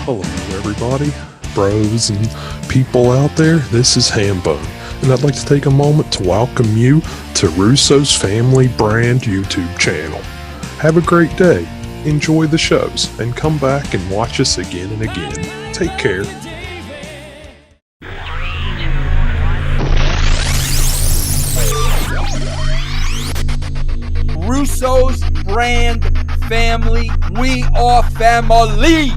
Hello everybody, bros and people out there, this is Hambone, and I'd like to take a moment to welcome you to Russo's Family Brand YouTube channel. Have a great day, enjoy the shows, and come back and watch us again and again. Take care. Russo's Brand Family, we are family!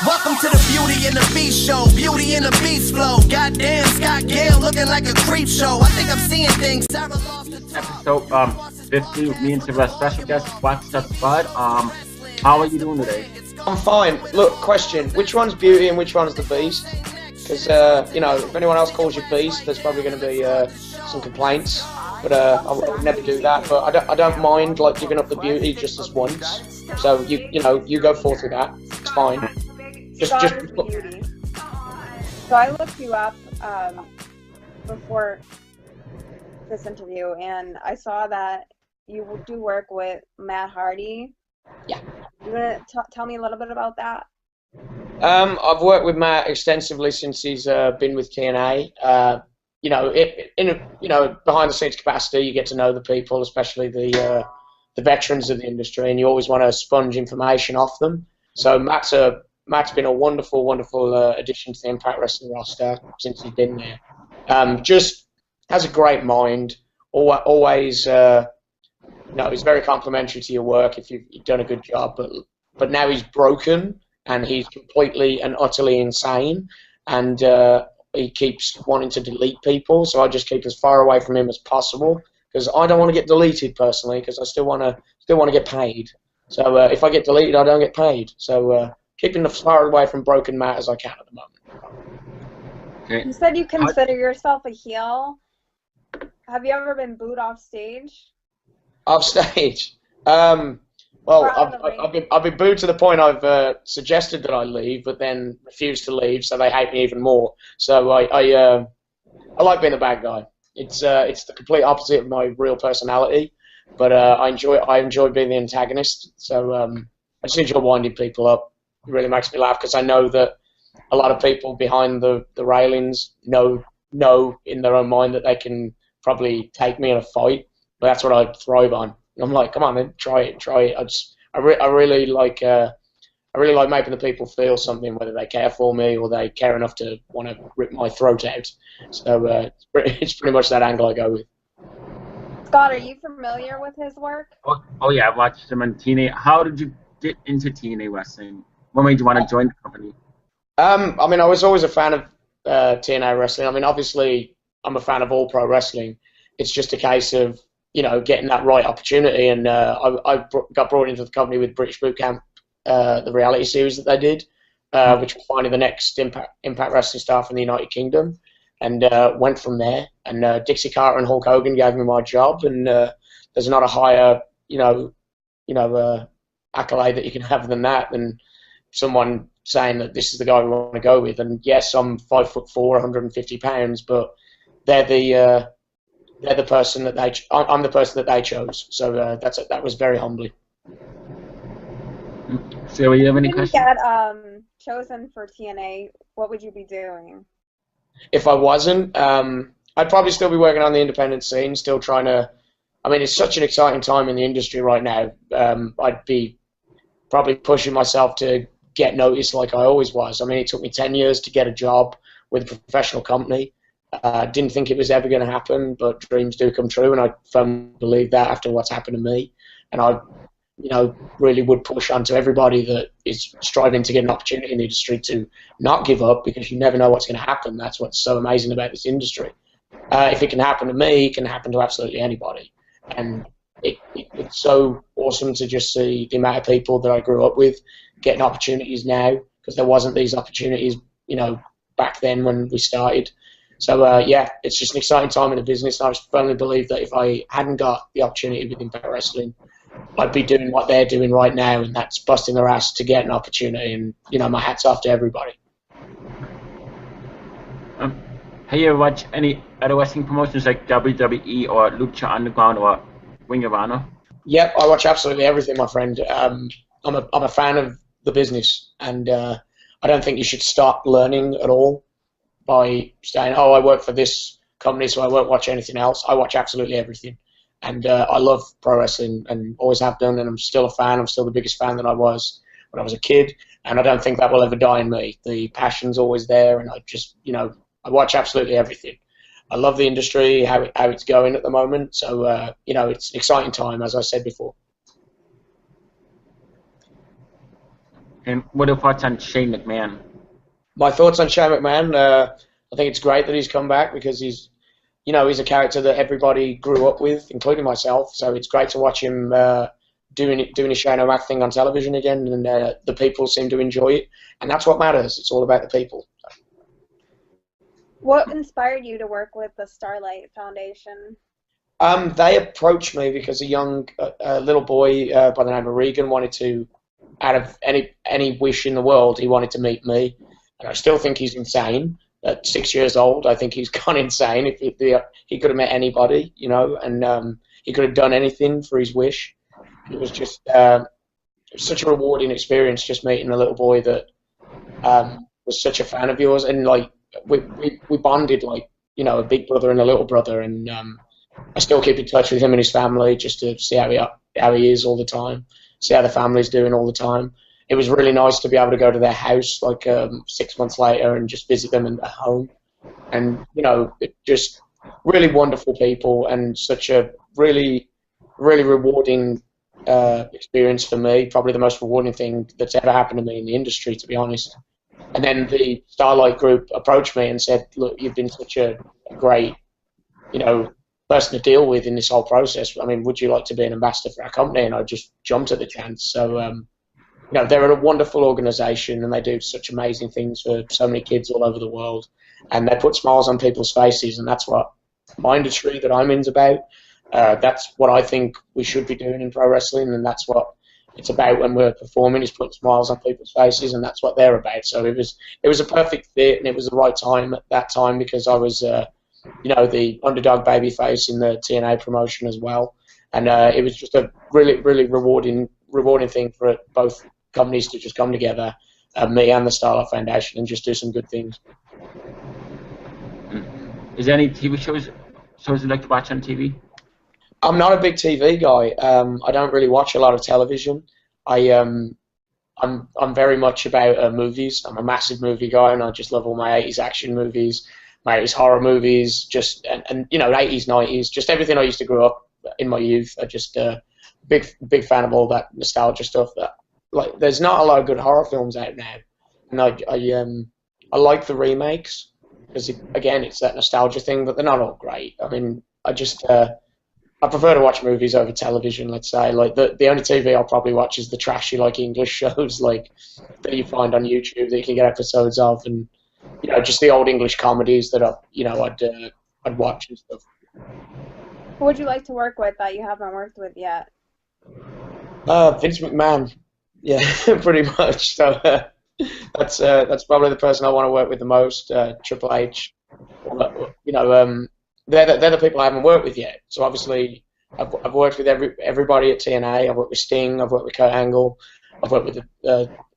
Welcome to the Beauty and the Beast show, Beauty and the Beast flow. Goddamn, Scott Gale looking like a creep show. I think I'm seeing things. Sarah lost the Episode 50 with me and Sarah, special guest Rockstar Spud. How are you doing today? I'm fine. Look, question: which one's Beauty and which one's the Beast? Because if anyone else calls you Beast, there's probably going to be some complaints. But I would never do that. But I don't mind like giving up the Beauty just this once. So you go forth with that. It's fine. Just Beauty. So I looked you up before this interview, and I saw that you do work with Matt Hardy. Yeah. You want to tell me a little bit about that? I've worked with Matt extensively since he's been with TNA. Behind the scenes capacity, you get to know the people, especially the veterans of the industry, and you always want to sponge information off them. So Matt's been a wonderful, wonderful addition to the Impact Wrestling roster since he's been there. Just has a great mind. Always, he's very complimentary to your work if you've done a good job. But now he's broken and he's completely and utterly insane, and he keeps wanting to delete people. So I just keep as far away from him as possible because I don't want to get deleted personally because I still want to get paid. So if I get deleted, I don't get paid. So keeping as far away from broken Matt as I can at the moment. Okay. You said you consider yourself a heel. Have you ever been booed off stage? Off stage? I've been booed to the point I've suggested that I leave, but then refused to leave, so they hate me even more. So I like being a bad guy. It's the complete opposite of my real personality, but I enjoy being the antagonist. So I just enjoy winding people up. It really makes me laugh because I know that a lot of people behind the railings know in their own mind that they can probably take me in a fight, but that's what I thrive on. I'm like, come on, man, try it. I really like making the people feel something, whether they care for me or they care enough to want to rip my throat out. So it's pretty much that angle I go with. Scott, are you familiar with his work? Oh yeah, I've watched him on TNA. How did you get into TNA wrestling? What made you want to join the company? I was always a fan of TNA wrestling. I mean, obviously, I'm a fan of all pro wrestling. It's just a case of getting that right opportunity, and I got brought into the company with British Boot Camp, the reality series that they did, which was finally the next Impact Wrestling star from the United Kingdom, and went from there. And Dixie Carter and Hulk Hogan gave me my job, and there's not a higher accolade that you can have than that, than someone saying that this is the guy we want to go with. And yes, I'm 5'4", 150 pounds, but they're the person that I'm the person that they chose. So that was very humbling. So, you have any questions? If you get chosen for TNA, what would you be doing? If I wasn't, I'd probably still be working on the independent scene, still trying to. I mean, it's such an exciting time in the industry right now. I'd be probably pushing myself to get noticed like I always was. I mean, it took me 10 years to get a job with a professional company. Didn't think it was ever going to happen, but dreams do come true, and I firmly believe that after what's happened to me. And I, really would push onto everybody that is striving to get an opportunity in the industry to not give up, because you never know what's going to happen. That's what's so amazing about this industry. If it can happen to me, it can happen to absolutely anybody. And it's so awesome to just see the amount of people that I grew up with getting opportunities now, because there wasn't these opportunities, back then when we started. So, it's just an exciting time in the business. And I just firmly believe that if I hadn't got the opportunity with Impact Wrestling, I'd be doing what they're doing right now, and that's busting their ass to get an opportunity. And, my hat's off to everybody. Have you ever watched any other wrestling promotions like WWE or Lucha Underground or Ring of Honor? Yep, I watch absolutely everything, my friend. I'm a fan of the business, and I don't think you should start learning at all by saying, "Oh, I work for this company, so I won't watch anything else." I watch absolutely everything, and I love pro wrestling, and always have done, and I'm still a fan. I'm still the biggest fan that I was when I was a kid, and I don't think that will ever die in me. The passion's always there, and I just, I watch absolutely everything. I love the industry, how it's going at the moment. So, it's an exciting time, as I said before. And what are your thoughts on Shane McMahon? My thoughts on Shane McMahon, I think it's great that he's come back because he's a character that everybody grew up with, including myself. So it's great to watch him doing his Shane O'Mac thing on television again, and the people seem to enjoy it. And that's what matters. It's all about the people. What inspired you to work with the Starlight Foundation? They approached me because a young little boy by the name of Regan wanted to, out of any wish in the world, he wanted to meet me. And I still think he's insane. At 6 years old, I think he's gone insane. If he could have met anybody, and he could have done anything for his wish. It was just such a rewarding experience, just meeting a little boy that was such a fan of yours, and like we bonded like a big brother and a little brother, and I still keep in touch with him and his family just to see how he is all the time, see how the family's doing all the time. It was really nice to be able to go to their house like 6 months later and just visit them at home, and it just really wonderful people and such a really rewarding experience for me. Probably the most rewarding thing that's ever happened to me in the industry, to be honest. And then the Starlight Group approached me and said, "Look, you've been such a great, person to deal with in this whole process. I mean, would you like to be an ambassador for our company?" And I just jumped at the chance. So, they're a wonderful organisation, and they do such amazing things for so many kids all over the world. And they put smiles on people's faces, and that's what my industry that I'm in's about. That's what I think we should be doing in pro wrestling, and that's what it's about when we're performing, is put smiles on people's faces, and that's what they're about. So it was a perfect fit, and it was the right time at that time because I was, the underdog babyface in the TNA promotion as well, and it was just a really rewarding thing for both companies to just come together, me and the Starlight Foundation, and just do some good things. Is there any TV shows you'd like to watch on TV? I'm not a big TV guy. I don't really watch a lot of television. I'm very much about movies. I'm a massive movie guy, and I just love all my 80s action movies, my 80s horror movies, and 80s, 90s, just everything I used to grow up in my youth. I just big fan of all that nostalgia stuff. That there's not a lot of good horror films out now, and I like the remakes because again it's that nostalgia thing, but they're not all great. I mean, I prefer to watch movies over television, let's say. Like the only TV I'll probably watch is the trashy English shows that you find on YouTube that you can get episodes of, and just the old English comedies that I'd watch and stuff. Who would you like to work with that you haven't worked with yet? Vince McMahon. Yeah, pretty much. So that's probably the person I want to work with the most. Triple H. They're the people I haven't worked with yet. So obviously, I've worked with everybody at TNA. I've worked with Sting. I've worked with Kurt Angle. I've worked with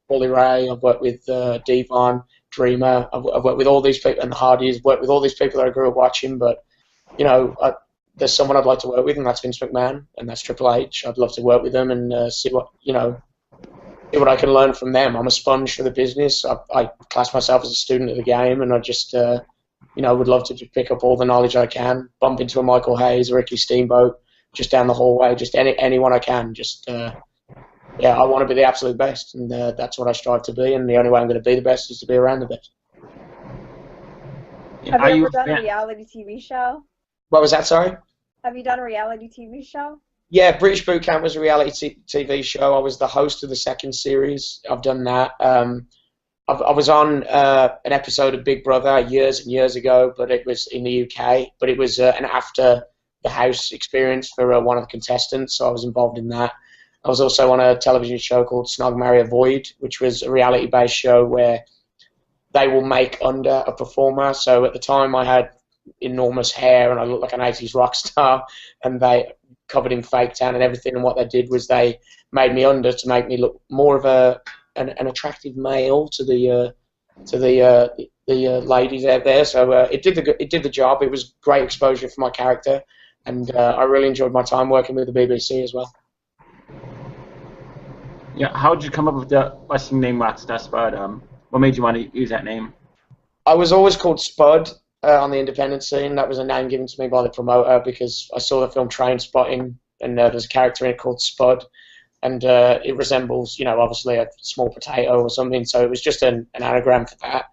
Bully Ray. I've worked with Devon, Dreamer. I've worked with all these people, and the Hardys. Worked with all these people that I grew up watching. But there's someone I'd like to work with, and that's Vince McMahon, and that's Triple H. I'd love to work with them and see what I can learn from them. I'm a sponge for the business. I class myself as a student of the game, and I just would love to just pick up all the knowledge I can, bump into a Michael Hayes or Ricky Steamboat just down the hallway, just anyone I can. I want to be the absolute best, and that's what I strive to be, and the only way I'm going to be the best is to be around the best. Have you ever done a reality TV show? What was that, sorry? Have you done a reality TV show? Yeah, British Boot Camp was a reality TV show. I was the host of the second series. I've done that. I was on an episode of Big Brother years and years ago, but it was in the UK. But it was an after the house experience for one of the contestants, so I was involved in that. I was also on a television show called Snog, Marry, Avoid, which was a reality-based show where they will make under a performer. So at the time I had enormous hair and I looked like an 80s rock star, and they covered in fake tan and everything, and what they did was they made me under to make me look more of an attractive male to the ladies out there. So it did the job. It was great exposure for my character, and I really enjoyed my time working with the BBC as well. Yeah, how did you come up with the wrestling name Rockstar Spud? What made you want to use that name? I was always called Spud on the independent scene. That was a name given to me by the promoter because I saw the film Train Spotting, and there's a character in it called Spud, and it resembles, obviously a small potato or something. So it was just an anagram for that.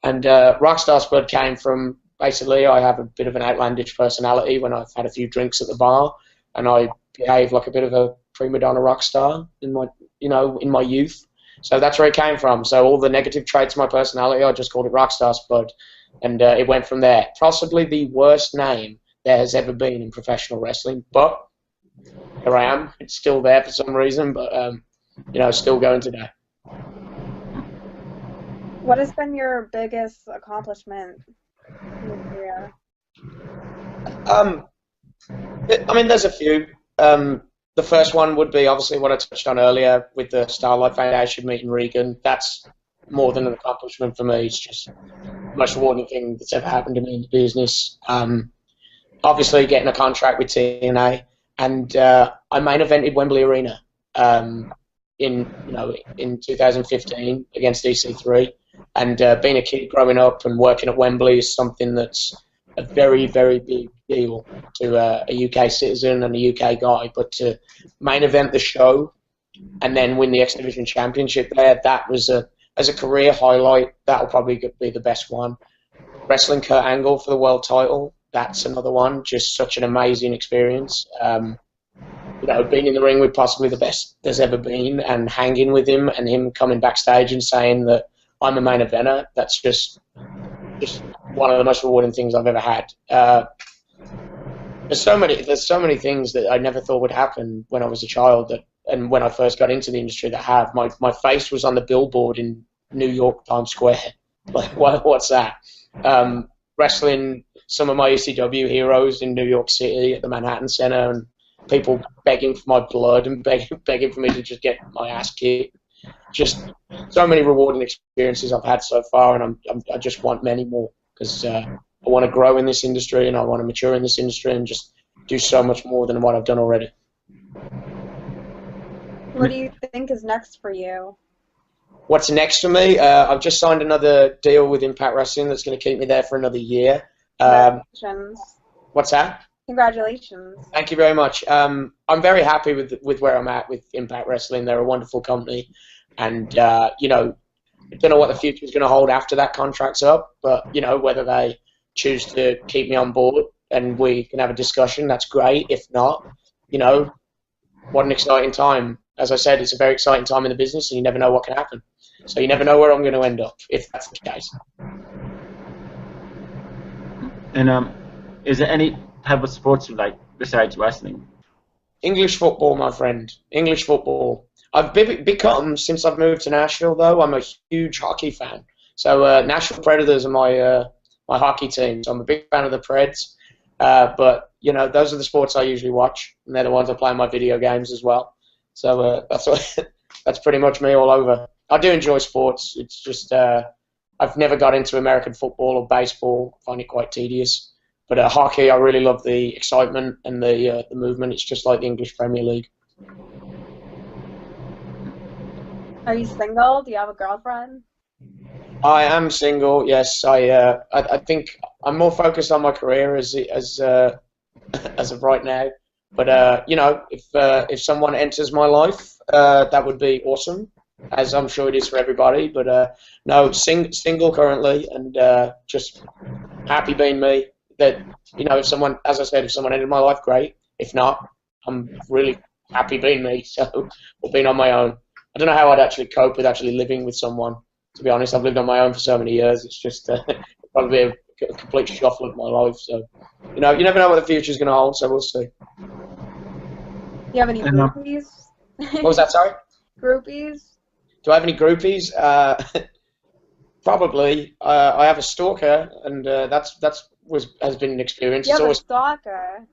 And Rockstar Spud came from, basically, I have a bit of an outlandish personality when I've had a few drinks at the bar, and I behave like a bit of a prima donna rock star in my youth. So that's where it came from. So all the negative traits of my personality, I just called it Rockstar Spud, and it went from there. Possibly the worst name there has ever been in professional wrestling, but here I am. It's still there for some reason, but still going today. What has been your biggest accomplishment in your career? There's a few. The first one would be obviously what I touched on earlier with the Starlight Foundation meeting Regan. That's more than an accomplishment for me. It's just the most rewarding thing that's ever happened to me in the business. Obviously getting a contract with TNA, and I main evented Wembley Arena in 2015 against EC3, and being a kid growing up and working at Wembley is something that's a very, very big deal to a UK citizen and a UK guy. But to main event the show and then win the X Division Championship there, that was as a career highlight, that'll probably be the best one. Wrestling Kurt Angle for the world title, that's another one. Just such an amazing experience. Being in the ring with possibly the best there's ever been, and hanging with him, and him coming backstage and saying that I'm a main eventer, that's just one of the most rewarding things I've ever had. There's so many things that I never thought would happen when I was a child, and when I first got into the industry that have. My face was on the billboard in New York Times Square. Like, what's that? Wrestling some of my ECW heroes in New York City at the Manhattan Center, and people begging for my blood and begging for me to just get my ass kicked. Just so many rewarding experiences I've had so far, and I just want many more, because I want to grow in this industry, and I want to mature in this industry and just do so much more than what I've done already. What do you think is next for you? What's next for me? I've just signed another deal with Impact Wrestling that's going to keep me there for another year. Congratulations. What's that? Congratulations. Thank you very much. I'm very happy with where I'm at with Impact Wrestling. They're a wonderful company, and I don't know what the future is going to hold after that contract's up, but whether they choose to keep me on board and we can have a discussion, that's great. If not, what an exciting time. As I said, it's a very exciting time in the business, and you never know what can happen. So you never know where I'm going to end up, if that's the case. And is there any type of sports you like besides wrestling? English football, my friend. English football. I've become, since I've moved to Nashville, though, I'm a huge hockey fan. So Nashville Predators are my hockey team. So I'm a big fan of the Preds. But those are the sports I usually watch, and they're the ones I play in my video games as well. So that's pretty much me all over. I do enjoy sports. It's just I've never got into American football or baseball. I find it quite tedious. But hockey, I really love the excitement and the movement. It's just like the English Premier League. Are you single? Do you have a girlfriend? I am single. Yes, I think I'm more focused on my career as of right now. But if someone enters my life, that would be awesome, as I'm sure it is for everybody. But no, single currently, and just happy being me. That if someone, as I said, if someone entered my life, great. If not, I'm really happy being me. So, or being on my own. I don't know how I'd actually cope with actually living with someone. To be honest, I've lived on my own for so many years. It's just probably a complete shuffle of my life. So, you never know what the future's going to hold. So we'll see. Do you have any groupies? What was that? Sorry. Groupies? Do I have any groupies? Probably. I have a stalker, and has been an experience. You have a stalker.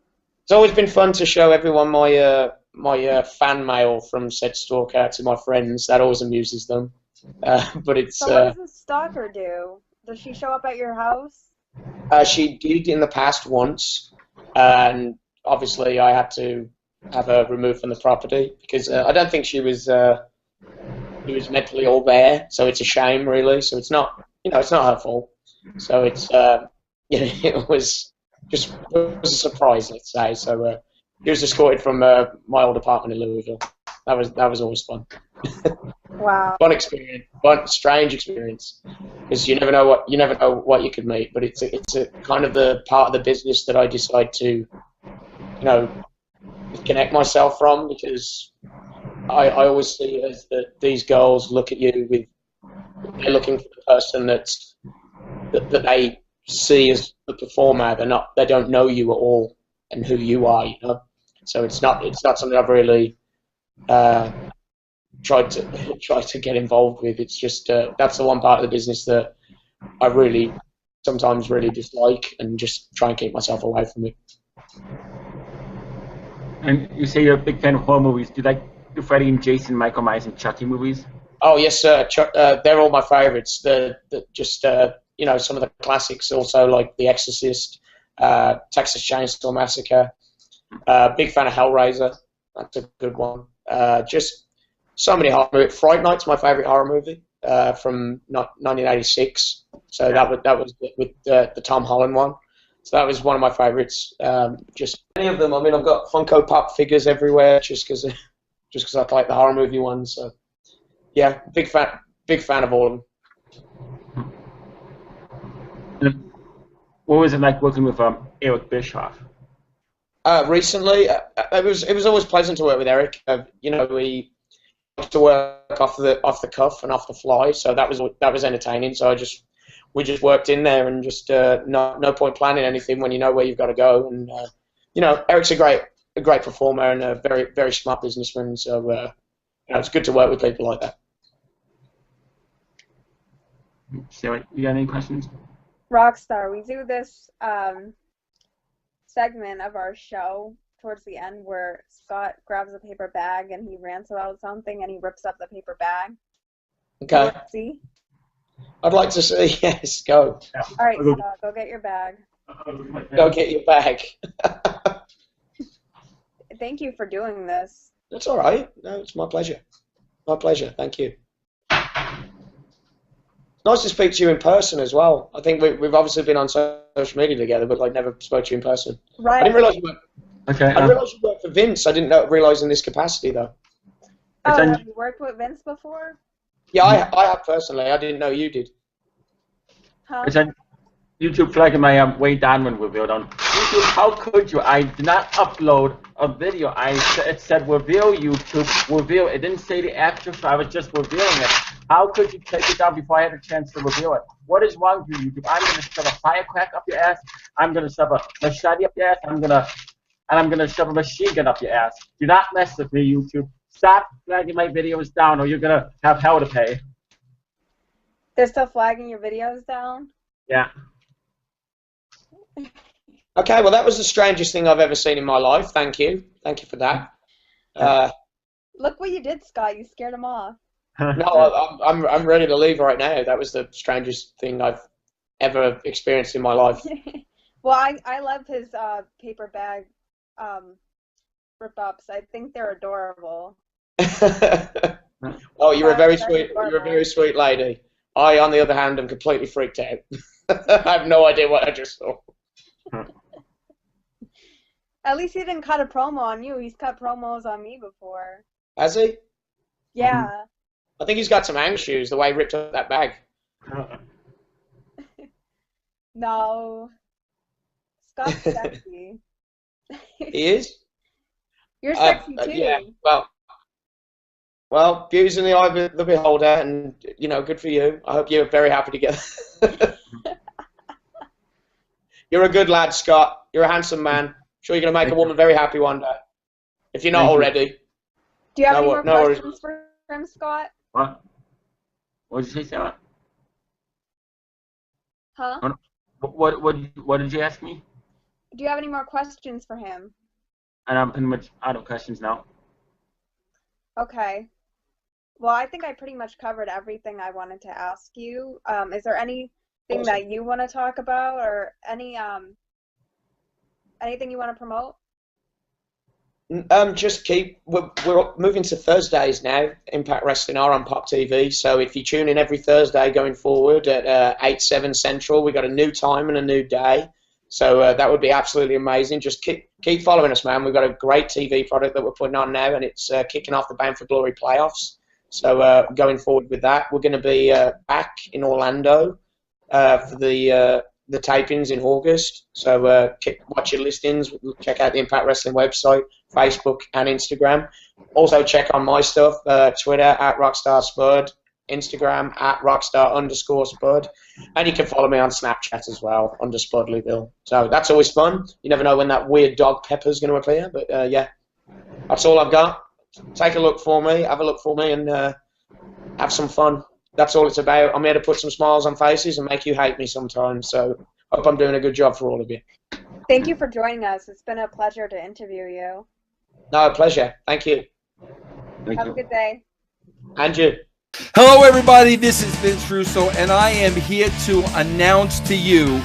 It's always been fun to show everyone my fan mail from said stalker to my friends. That always amuses them. But it's. So what does a stalker do? Does she show up at your house? She did in the past once, and obviously I had to have her removed from the property because I don't think she was mentally all there. So it's a shame, really. So it's not, it's not her fault. So it's, it was a surprise, let's say. So he was escorted from my old apartment in Louisville. That was always fun. Wow. Fun experience, fun, strange experience, because you never know what you could meet. But it's a kind of the part of the business that I decide to, disconnect myself from, because I always see it as that these girls look at you they're looking for the person that they see as the performer. They don't know you at all and who you are, So it's not something I've really tried to get involved with. It's just that's the one part of the business that I really sometimes really dislike, and just try and keep myself away from it. And you say you're a big fan of horror movies. Do you like the Freddy and Jason, Michael Myers, and Chucky movies? Oh yes, sir. They're all my favourites. Some of the classics. Also like The Exorcist, Texas Chainsaw Massacre. Big fan of Hellraiser. That's a good one. Just so many horror movies. Fright Night's my favourite horror movie from 1986. So that was with the Tom Holland one. So that was one of my favourites. Just any of them. I mean, I've got Funko Pop figures everywhere just because I like the horror movie ones. So yeah, big fan of all of them. What was it like working with Eric Bischoff? Recently, it was always pleasant to work with Eric. We used to work off the cuff and off the fly, so that was entertaining. So we just worked in there, and just no point planning anything when you know where you've got to go. And Eric's a great performer and a very, very smart businessman. So it's good to work with people like that. Sarah, you got any questions? Rockstar, we do this segment of our show towards the end where Scott grabs a paper bag and he rants about something and he rips up the paper bag. Okay. See? I'd like to see. Yes, go. All right, Scott, go get your bag. Go get your bag. Thank you for doing this. That's all right. No, it's my pleasure. My pleasure. Thank you. Nice to speak to you in person as well. I think we've obviously been on social media together, but never spoke to you in person. Right. I didn't realize you worked. Okay. I didn't realize you worked for Vince. I didn't realize in this capacity though. Oh, have you worked with Vince before? Yeah, I have personally. I didn't know you did. Huh? It's on YouTube flagging my way down when revealed on YouTube. How could you? I did not upload a video. It said reveal YouTube, reveal. It didn't say the actor, so I was just revealing it. How could you take it down before I had a chance to reveal it? What is wrong with you, YouTube? I'm gonna shove a firecracker up your ass. I'm gonna shove a machete up your ass. I'm gonna shove a machine gun up your ass. Do not mess with me, YouTube. Stop flagging my videos down, or you're gonna have hell to pay. They're still flagging your videos down? Yeah. Okay, well that was the strangest thing I've ever seen in my life. Thank you for that. Look what you did, Scott. You scared him off. No, I'm ready to leave right now. That was the strangest thing I've ever experienced in my life. Well, I love his paper bag rip-ups. I think they're adorable. Oh, you're a very sweet lady. I, on the other hand, am completely freaked out. I have no idea what I just saw. At least he didn't cut a promo on you. He's cut promos on me before. Has he? Yeah. I think he's got some hang shoes, the way he ripped up that bag. No. Scott's sexy. He is? You're sexy too. Yeah, well, beauty's in the eye of the beholder, and, good for you. I hope you're very happy together. You're a good lad, Scott. You're a handsome man. I'm sure you're going to make a woman very happy one day. If you're not already. Do you have any more questions for him, Scott? What? What did you say, Sarah? Huh? What did you ask me? Do you have any more questions for him? And I'm pretty much out of questions now. Okay. Well, I think I pretty much covered everything I wanted to ask you. Is there anything that you want to talk about, or anything you want to promote? Just we're moving to Thursdays now. Impact Wrestling are on Pop TV. So if you tune in every Thursday going forward at 8/7 Central, we got a new time and a new day. So that would be absolutely amazing. Just keep following us, man. We've got a great TV product that we're putting on now, and it's kicking off the Bound for Glory playoffs. So going forward with that, we're going to be back in Orlando for the tapings in August. So watch your listings. Check out the Impact Wrestling website, Facebook and Instagram. Also check on my stuff, Twitter at Rockstar Spud, Instagram at Rockstar_Spud, and you can follow me on Snapchat as well, _Spudleyville. So that's always fun. You never know when that weird dog Pepper's going to appear, but yeah, that's all I've got. Take a look for me, have a look for me, and have some fun. That's all it's about. I'm here to put some smiles on faces and make you hate me sometimes. So hope I'm doing a good job for all of you. Thank you for joining us. It's been a pleasure to interview you. No, a pleasure. Thank you. Have a good day. And you. Hello, everybody. This is Vince Russo, and I am here to announce to you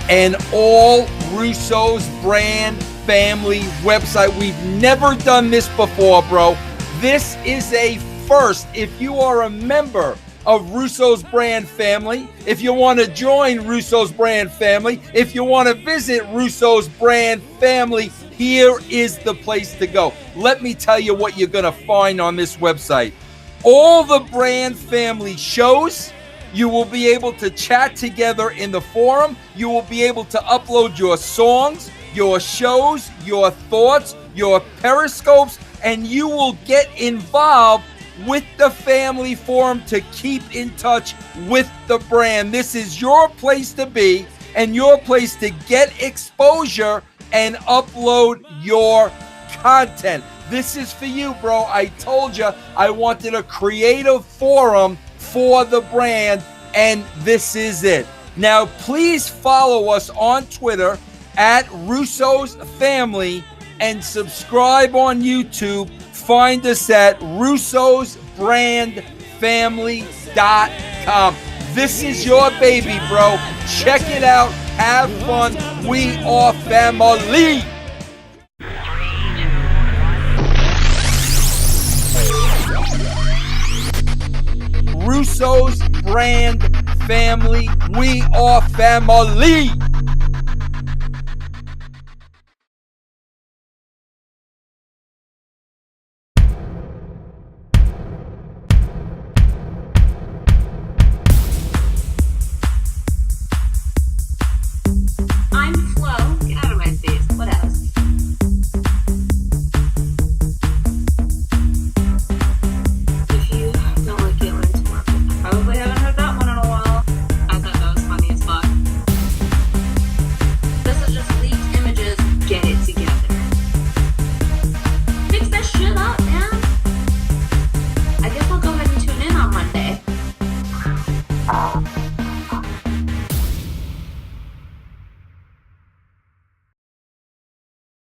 an all Russo's brand family website. We've never done this before, bro. This is a first. If you are a member of Russo's brand family, if you want to join Russo's brand family, if you want to visit Russo's brand family, here is the place to go. Let me tell you what you're going to find on this website. All the brand family shows. You will be able to chat together in the forum. You will be able to upload your songs, your shows, your thoughts, your periscopes, and you will get involved with the family forum to keep in touch with the brand. This is your place to be and your place to get exposure and upload your content. This is for you, bro. I told you I wanted a creative forum for the brand, and this is it. Now, please follow us on Twitter at Russo's Family and subscribe on YouTube. Find us at russosbrandfamily.com. This is your baby, bro. Check it out. Have fun. We are family. Russo's brand family. We are family.